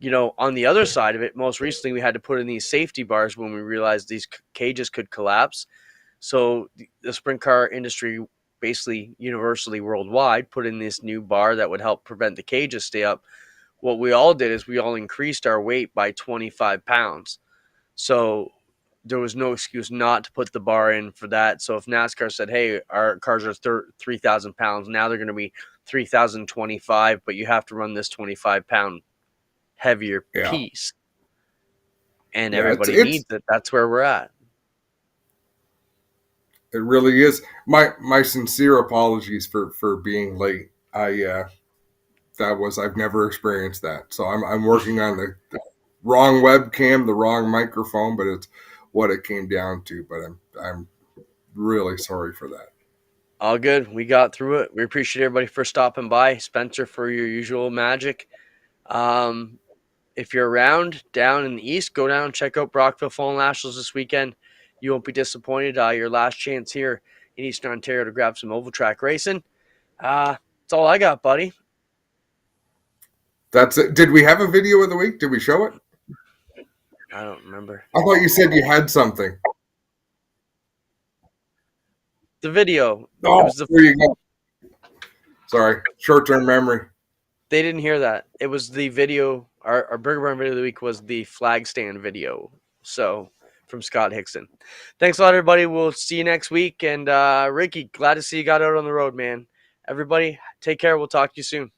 the other side of it, most recently we had to put in these safety bars when we realized these cages could collapse. So the sprint car industry, basically universally worldwide, put in this new bar that would help prevent the cages stay up. What we all did is we all increased our weight by 25 pounds. So there was no excuse not to put the bar in for that. So if NASCAR said, hey, our cars are 3,000 pounds, now they're going to be 3,025, but you have to run this 25-pound heavier Yeah. piece. And Yeah, everybody needs it. That's where we're at. It really is. My sincere apologies for being late. I've never experienced that. So I'm working on the wrong webcam, the wrong microphone, but it's what it came down to. But I'm really sorry for that. All good. We got through it. We appreciate everybody for stopping by. Spencer, for your usual magic. If you're around down in the east, go down and check out Brockville Fallen Nationals this weekend. You won't be disappointed. Your last chance here in Eastern Ontario to grab some oval track racing. That's all I got, buddy. That's it. Did we have a video of the week? Did we show it? I don't remember. I thought you said you had something. The video. Oh, there you go. Sorry, short-term memory. They didn't hear that. It was the video. Our Burger Barn video of the week was the flag stand video. So from Scott Hickson. Thanks a lot, everybody. We'll see you next week. And Ricky, glad to see you got out on the road, man. Everybody, take care. We'll talk to you soon.